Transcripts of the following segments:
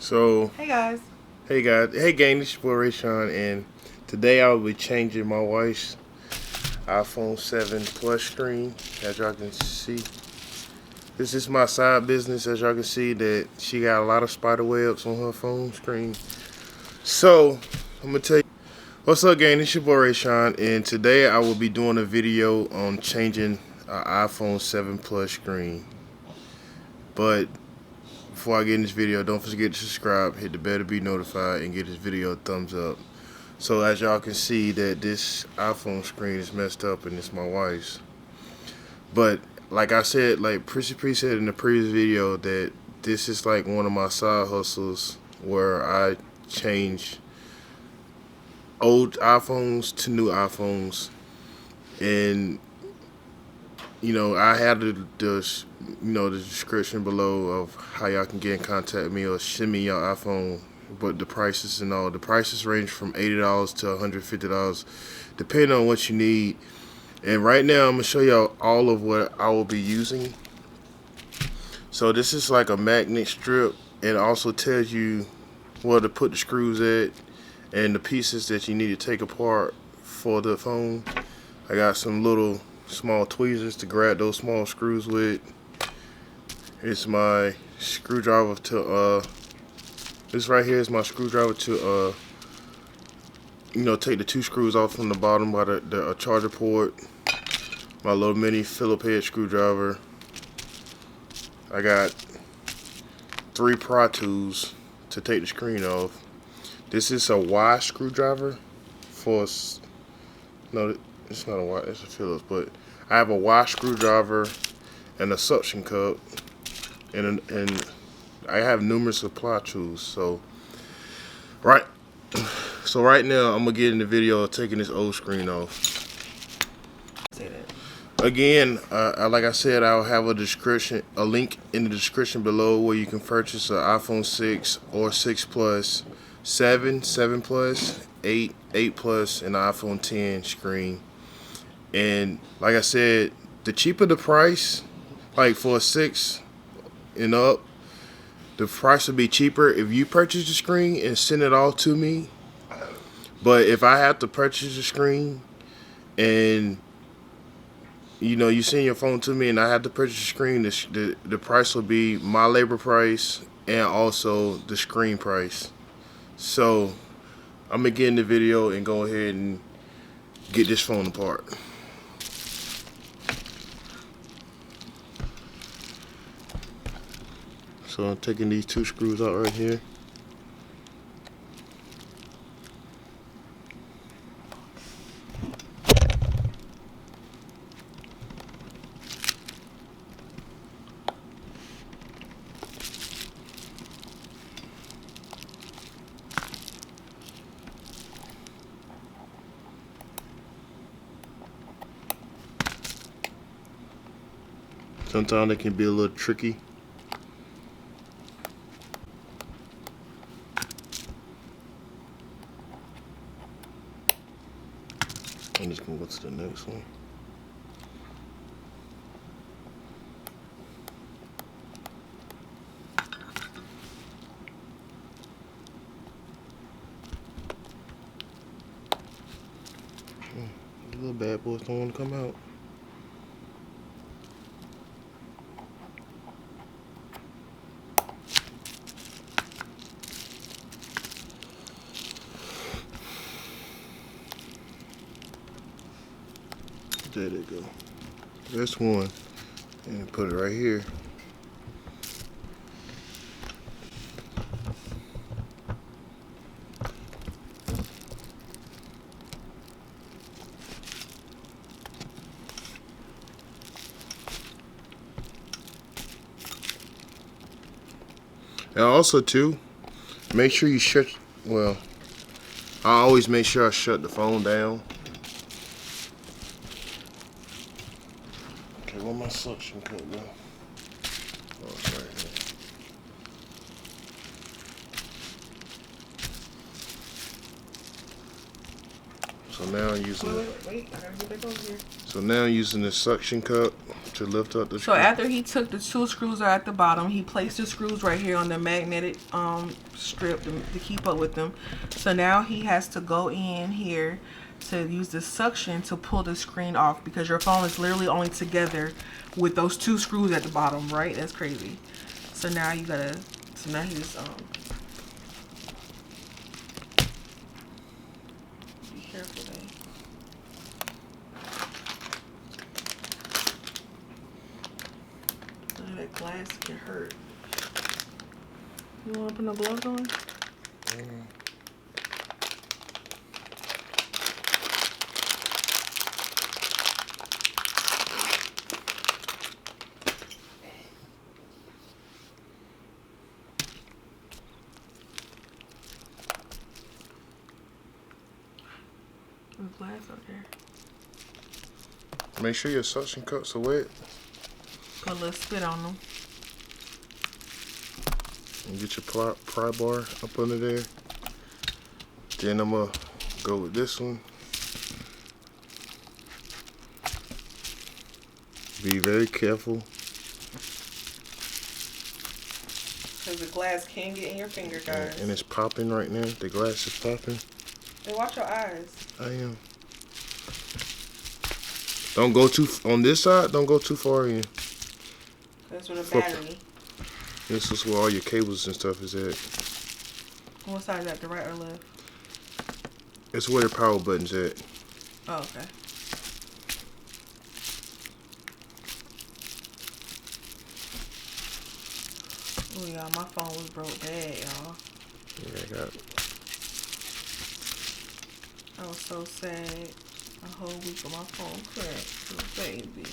So, Hey guys. hey guys, hey gang, this is your boy Rayshaun, and today I will be changing my wife's iPhone 7 Plus screen. As y'all can see, this is my side business. As y'all can see, that she got a lot of spider webs on her phone screen. So, I'm gonna tell you, what's up, gang? This is your boy Rayshaun, and today I will be doing a video on changing an iPhone 7 Plus screen. But before I get in this video, don't forget to subscribe, hit the bell to be notified, and give this video a thumbs up. So as y'all can see that this iPhone screen is messed up and it's my wife's. But like I said, like Prissy said in the previous video, that this is like one of my side hustles where I change old iPhones to new iPhones. And I have the description below of how y'all can get in contact with me or send me your iPhone. But the prices range from $80 to $150, depending on what you need. And right now, I'm gonna show y'all all of what I will be using. So this is like a magnet strip, and also tells you where to put the screws at and the pieces that you need to take apart for the phone. I got some little small tweezers to grab those small screws with. It's my screwdriver to this right here is my screwdriver to take the two screws off from the bottom by the charger port. My little mini Phillips head screwdriver. I got 3 pry tools to take the screen off. This is a Y screwdriver for no, it's not a Y, it's a Phillips, but I have a Y screwdriver and a suction cup, and I have numerous supply tools. So right now I'm gonna get in the video of taking this old screen off. Say that. Again, like I said, I'll have a link in the description below where you can purchase an iPhone 6 or 6 Plus, 7, 7 Plus, 8, 8 Plus, and iPhone 10 screen. And like I said, the cheaper the price, like for a 6 and up, the price will be cheaper if you purchase the screen and send it all to me. But if I have to purchase the screen and you send your phone to me and I have to purchase the screen, the price will be my labor price and also the screen price. So I'm gonna get in the video and go ahead and get this phone apart. So I'm taking these 2 screws out right here. Sometimes it can be a little tricky. I'm just gonna go to the next one. The little bad boys don't want to come out. There they go. That's one. And put it right here. And also too, make sure you I always make sure I shut the phone down. Okay, where my suction cup go? Oh, it's right here. So now I'm using wait, I gotta get back over here. So now I'm using the suction cup to lift up the screw. So after he took the 2 screws out at the bottom, he placed the screws right here on the magnetic strip to keep up with them. So now he has to go in here to use the suction to pull the screen off, because your phone is literally only together with those 2 screws at the bottom, right? That's crazy. So now you gotta, so now he just be careful there. That glass can hurt. You wanna put no gloves on? There's glass out there. Make sure your suction cups are wet. Put a little spit on them. And get your pry bar up under there. Then I'm gonna go with this one. Be very careful. Because the glass can get in your finger, guys. And it's popping right now. The glass is popping. Hey, watch your eyes. I am. Don't go too on this side. Don't go too far in. That's where the battery. This is where all your cables and stuff is at. What side is that? The right or left? It's where the power button's at. Oh, okay. Oh, y'all, my phone was broke bad, y'all. Yeah, I got it. I was so sad. A whole week of my phone cracked. Little baby.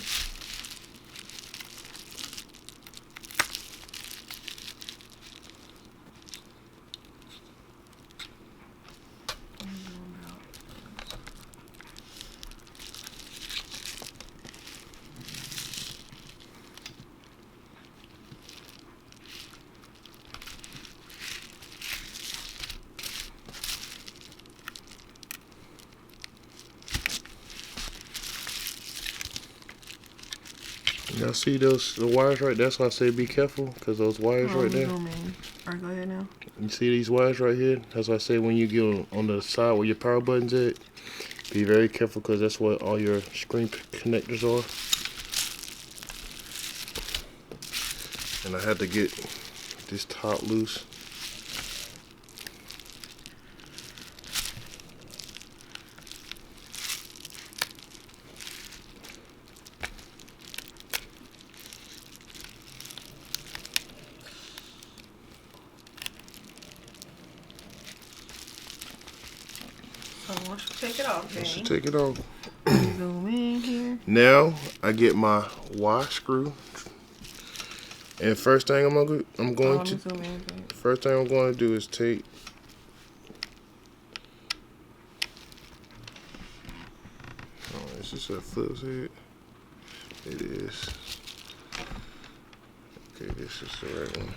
Y'all see the wires right there? That's why I say be careful, because those wires right there. Alright, go ahead now. You see these wires right here? That's why I say when you get on the side where your power button's at, be very careful, because that's what all your screen connectors are. And I had to get this top loose. So once you take it off, then Once you take it off. zoom in here. Now I get my Y screw. And first thing I'm going to do is take is this a Phillips head? It is. Okay, this is the right one.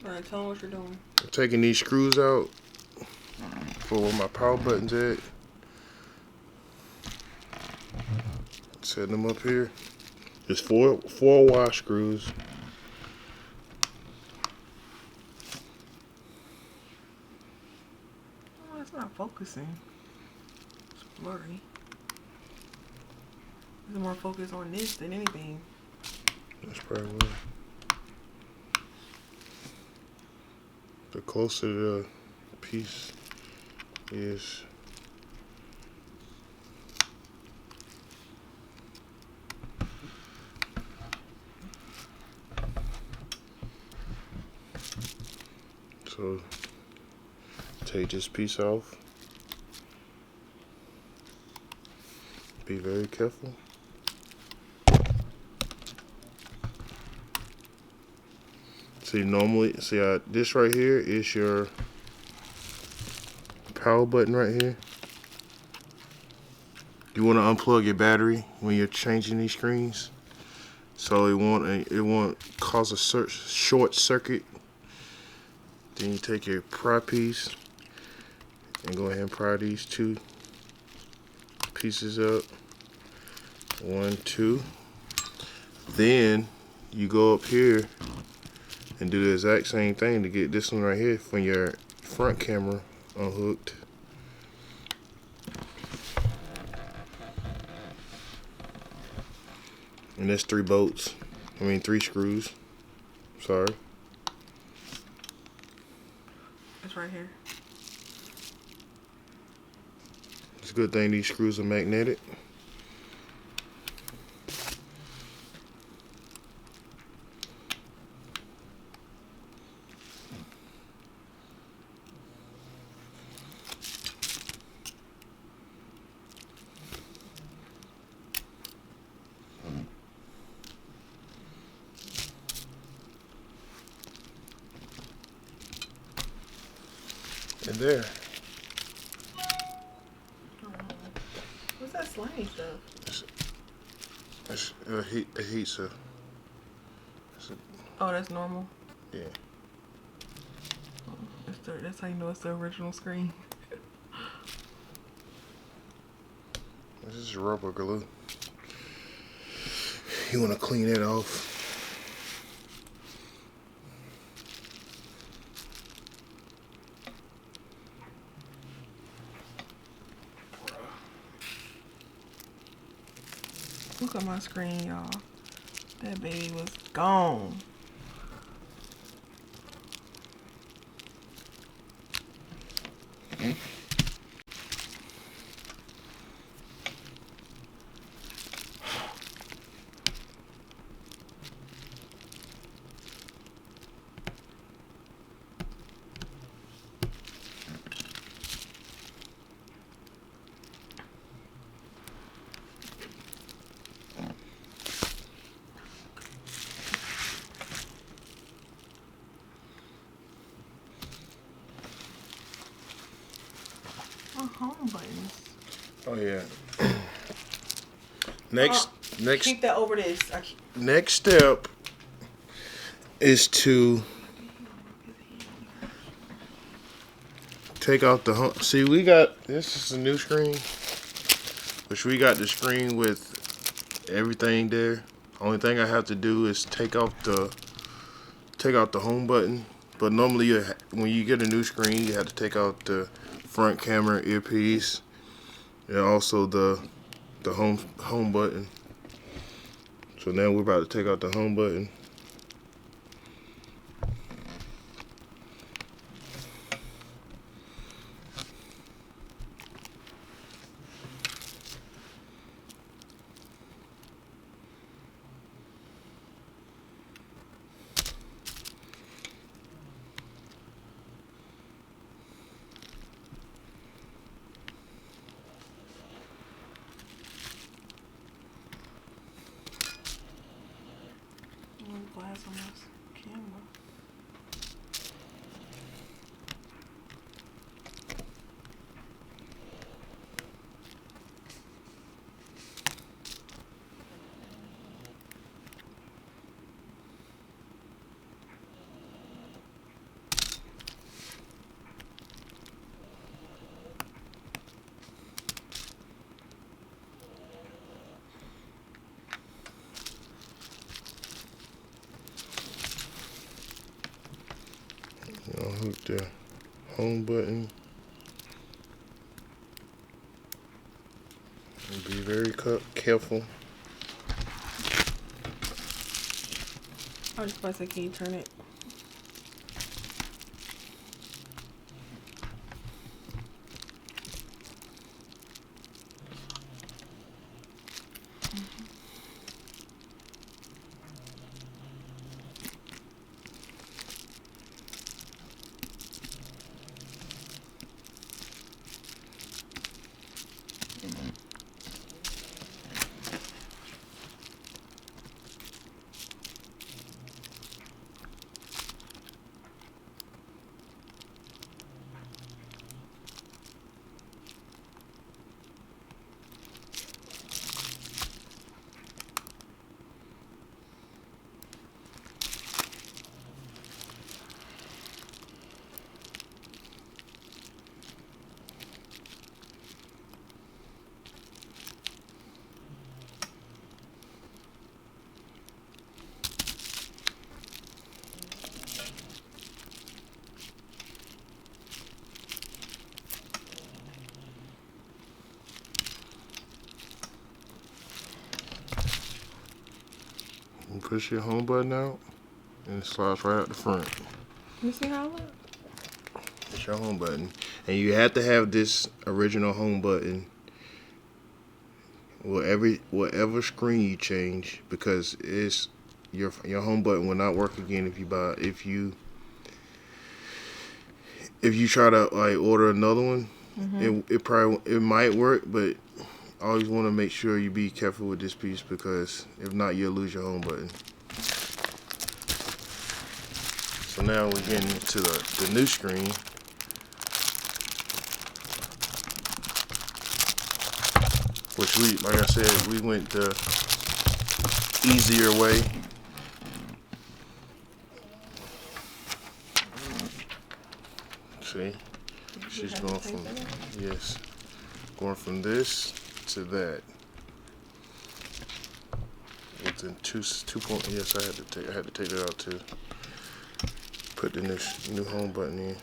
Alright, tell them what you're doing. I'm taking these screws out for where my power button's at. Setting them up here. There's four Y screws. Oh, it's not focusing. It's blurry. There's more focus on this than anything. That's probably why. The closer the piece is. So take this piece off. Be very careful. See, normally, this right here is your power button right here. You want to unplug your battery when you're changing these screens, so it won't cause a short circuit. Then you take your pry piece And go ahead and pry these two pieces up. 1, 2. Then you go up here and do the exact same thing to get this one right here from your front camera unhooked. And that's 3 bolts. I mean 3 screws. Sorry. It's right here. It's a good thing these screws are magnetic. And there. What's that slimy stuff? It's a heat sir. Oh, that's normal. Yeah. That's how you know it's the original screen. This is rubber glue. You want to clean it off. Look at my screen, y'all. That baby was gone. Home buttons. Oh yeah. Next Keep that over this. next step is to take out the home. See, we got this is a new screen, which we got the screen with everything there. Only thing I have to do is take out the home button. But normally, when you get a new screen, you have to take out the front camera earpiece and also the home button. So now we're about to take out the home button. Glass on this camera. I'll hook the home button. And be very careful. I was just about to say, can you turn it? push your home button out, and it slides right out the front. You see how it looks? It's your home button, and you have to have this original home button whatever screen you change, because it's your home button will not work again if you try to like order another one. It might work, but always want to make sure you be careful with this piece, because if not, you'll lose your home button. So now we're getting to the new screen. Which like I said, we went the easier way. See, she's going from, yes, going from this to that. Within two point, yes, I had to take it out to put the new home button in.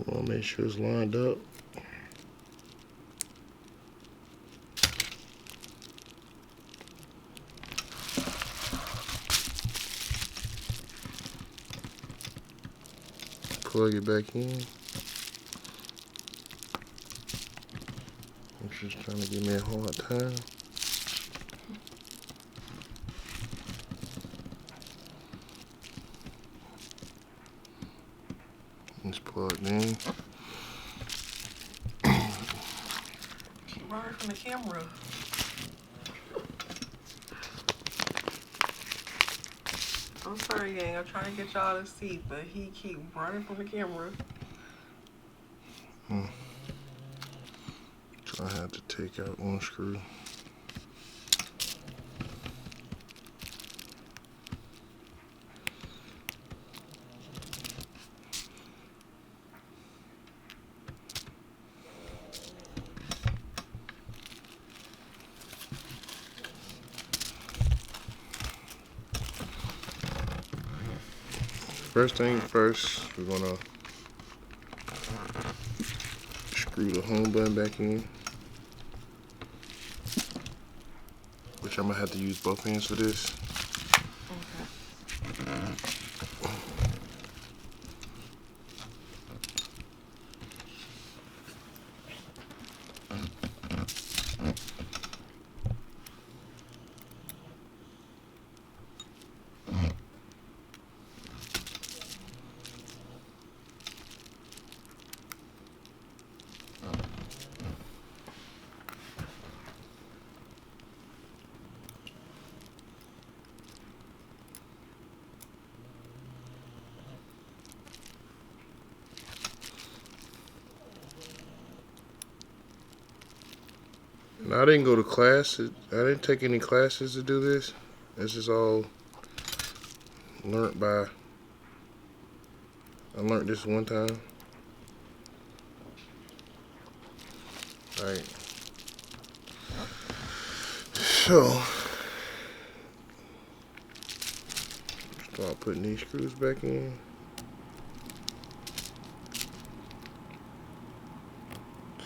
I want to make sure it's lined up. Plug it back in. I'm just trying to give me a hard time. It's plugged in. Keep running from the camera. I'm sorry, gang. I'm trying to get y'all to see, but he keep running from the camera. So I have to take out one screw. First thing first, we're gonna screw the home button back in, which I'm gonna have to use both hands for this. And I didn't go to class. I didn't take any classes to do this. This is all learned by. I learned this one time. Alright. So, start putting these screws back in.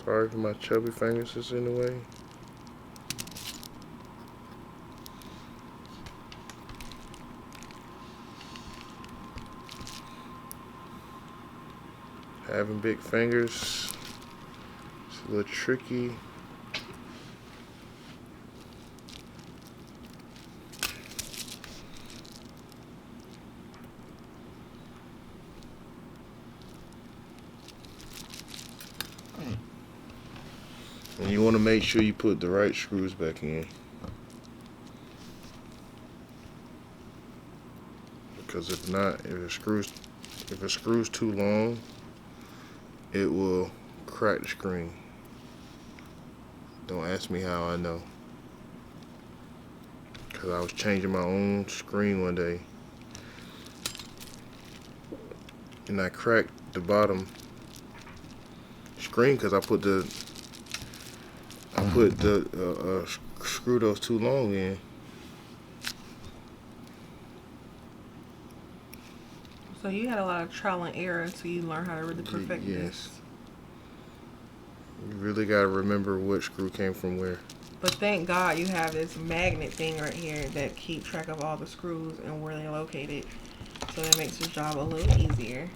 Sorry for my chubby fingers that's in the way. Having big fingers, it's a little tricky. And you want to make sure you put the right screws back in, Because if not, if it screws too long, it will crack the screen. Don't ask me how I know. Because I was changing my own screen one day, and I cracked the bottom screen because I put the screw those too long in. So you had a lot of trial and error until you learned how to really perfect this. You really gotta remember what screw came from where. But thank God you have this magnet thing right here that keep track of all the screws and where they're located. So that makes your job a little easier.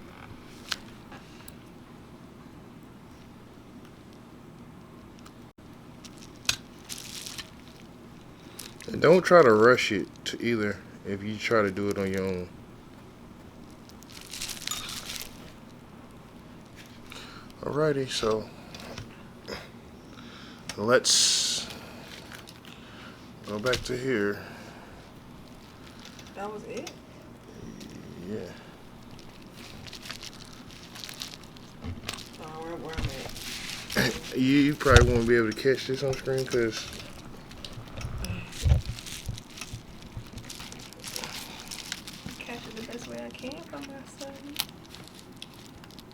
And don't try to rush it to either if you try to do it on your own. Alrighty, so let's go back to here. That was it? Yeah. So where I'm at. You probably won't be able to catch this on screen because Catch it the best way I can from my son.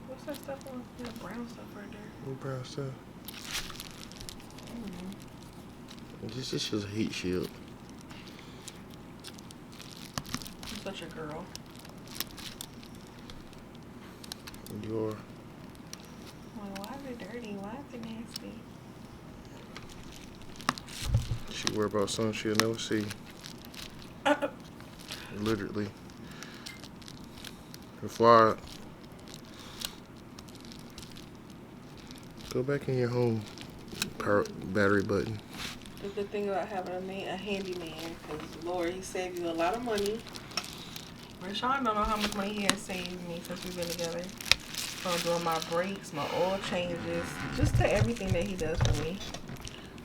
What's that stuff on? That brown stuff right there. what brown stuff? This is just a heat shield. I'm such a girl. Your Well, why is it dirty? Why is it nasty? she worry about something she'll never see. Literally. Before I go back in your home power battery button. The good thing about having a handyman, because Lord, he saved you a lot of money. Rayshaun don't know how much money he has saved me since we've been together. From doing my brakes, my oil changes, just to everything that he does for me.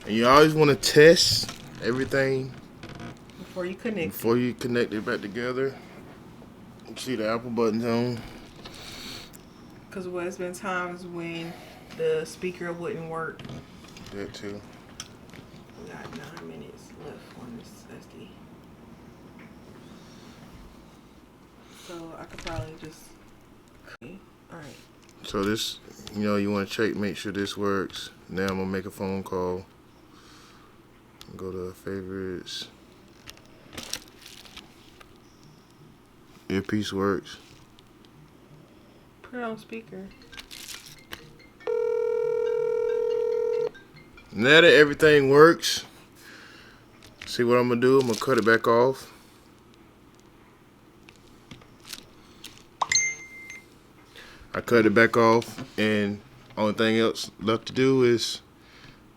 And you always want to test everything Before you connect. before you connect it back together. You see the Apple buttons on. Because there's been times when the speaker wouldn't work. That too. We got 9 minutes left on this SD. So I could probably just... Okay. Alright. So this, you want to check, make sure this works. Now I'm going to make a phone call. Go to favorites. Earpiece works. Put it on speaker. Now that everything works, see what I'm going to do? I'm going to cut it back off. I cut it back off, and only thing else left to do is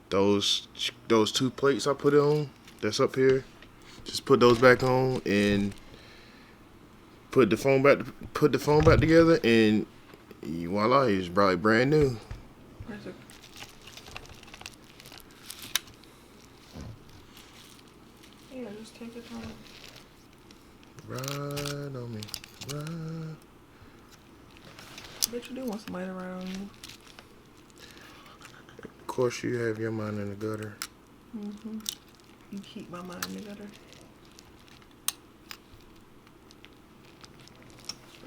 those 2 plates I put it on that's up here. Just put those back on and put the phone back together, and voila, it's probably brand new. Where's it? Yeah, just take it home. Ride on me, ride. I bet you do want somebody to ride on you. Of course, you have your mind in the gutter. Mm-hmm. You keep my mind in the gutter.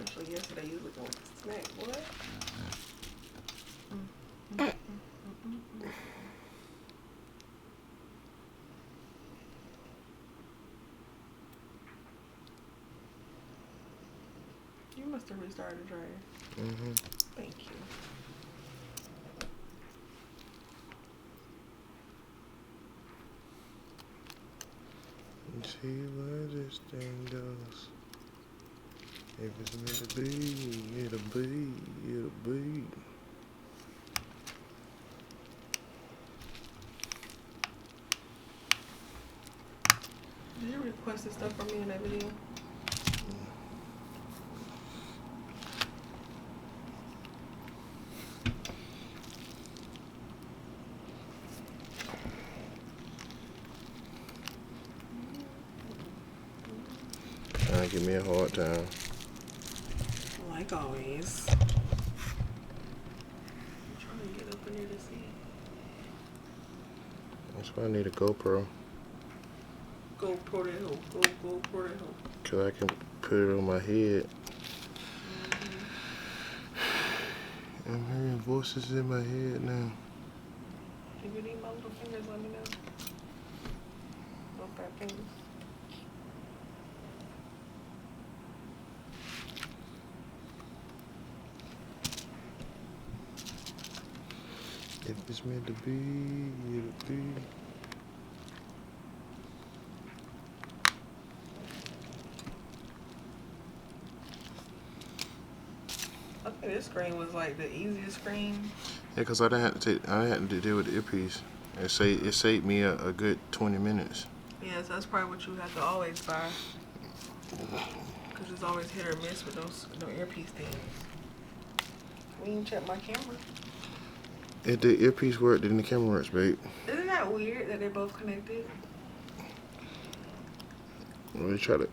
Especially yesterday, you was looking like a snack, boy. You must have restarted the dryer. Mm-hmm. Thank you. Let's see where this thing goes. If it's meant to be, it'll be, it'll be. Did you request this stuff from me in that video? Trying to give me a hard time. like always. I'm trying to get up in there to see. That's why I need a GoPro. GoPro that hoe. GoPro that hoe. Cause I can put it on my head. I'm hearing voices in my head now. If you need my little fingers, let me know. Little fat fingers. If it's meant to be, it'll be. I think this screen was like the easiest screen. Yeah, cause I didn't have to deal with the earpiece. It saved me a good 20 minutes. Yeah, so that's probably what you have to always buy. Cause it's always hit or miss with those earpiece things. We can check my camera. If the earpiece worked, then the camera works, babe. Isn't that weird that they're both connected? Let me try to.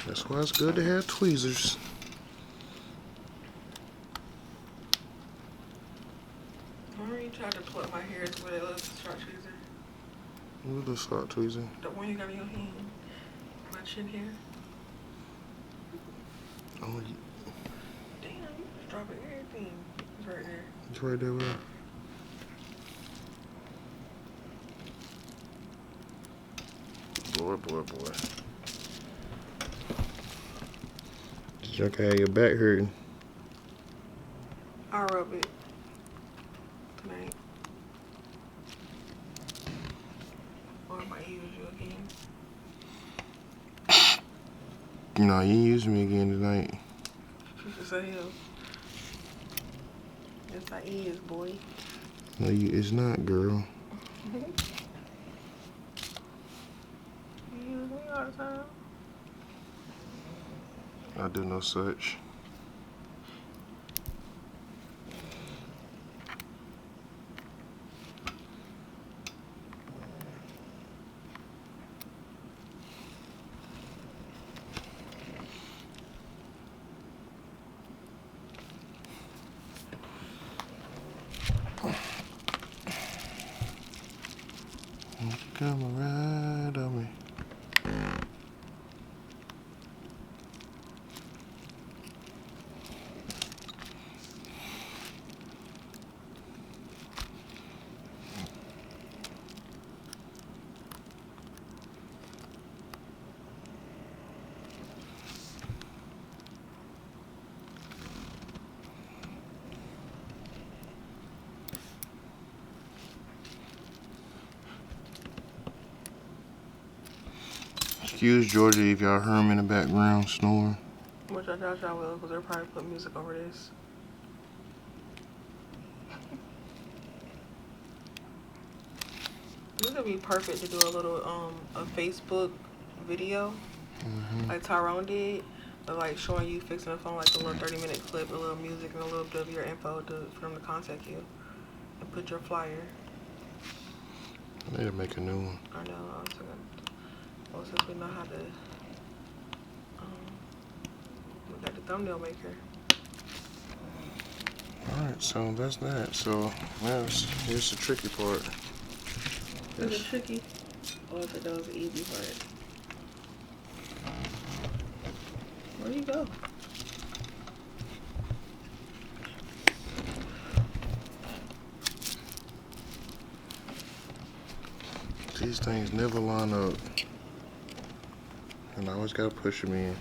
That's why it's good to have tweezers. Remember you tried to pluck my hair with a little sharp tweezer? With a sharp tweezer. The one you got in your hand. My chin hair. Oh, Damn, you just dropping everything. It's right there. it's right there, bro. Boy. You can have your back hurting. I'll rub it tonight. Or I might use you again. No, you ain't using me again tonight. She just said hell. Yes, I is, boy. No, it's not, girl. You use me all the time. I do no such. Come right on me. Excuse Georgia if y'all hear him in the background snoring. Which I doubt y'all will, because they'll probably put music over this. This would be perfect to do a little a Facebook video, like Tyrone did, of like showing you fixing the phone, like a little 30-minute clip, a little music, and a little bit of your info for them to contact you and put your flyer. I need to make a new one. I know. I was thinking, well, since we know how to, we got the thumbnail maker. Alright, so that's that. So now here's the tricky part. Is it tricky? Or if that was the easy part? Where you go? These things never line up. And I always gotta push them in.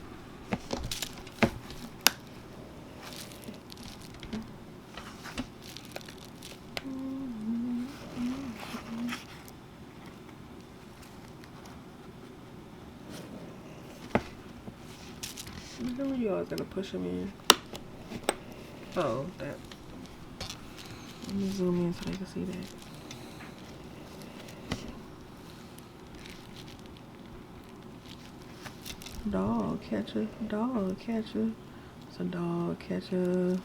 Remember you always gonna push them in. Oh, that. Let me zoom in so they can see that. Dog catcher, dog catcher. It's a dog catcher.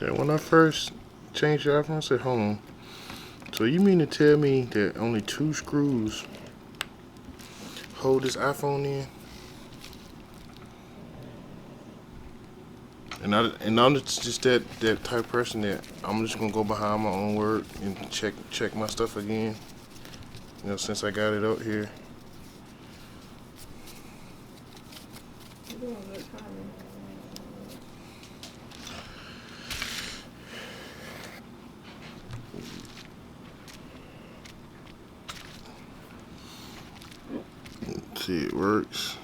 Okay, when I first changed the iPhone, I said, hold on. So you mean to tell me that only 2 screws hold this iPhone in? And I'm just that type of person that I'm just gonna go behind my own word and check my stuff again. You know, since I got it up here. You're doing good timing. See, it works.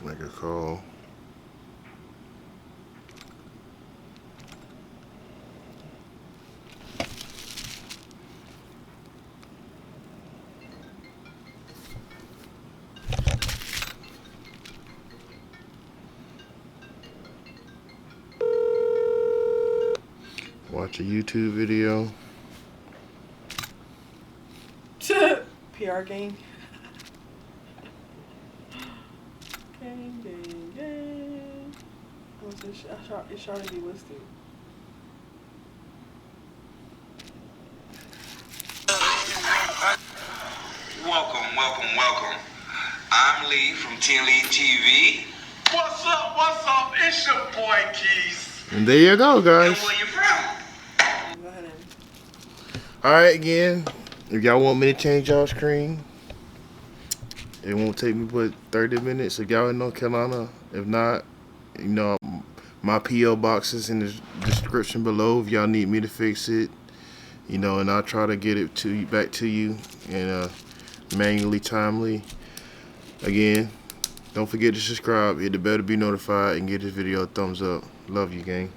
Make a call. Watch a YouTube video. PR gang. Gang. It's trying to be listed. Welcome. I'm Lee from 10 Lee TV. What's up? It's your boy Keys. And there you go, guys. And where you from? Go ahead and. Alright, again, if y'all want me to change y'all screen, it won't take me but 30 minutes. If y'all in North Carolina, if not, you know, my P.O Box is in the description below if y'all need me to fix it. You know, and I'll try to get it back to you in manually timely. Again, don't forget to subscribe, hit the bell to be notified, and give this video a thumbs up. Love you, gang.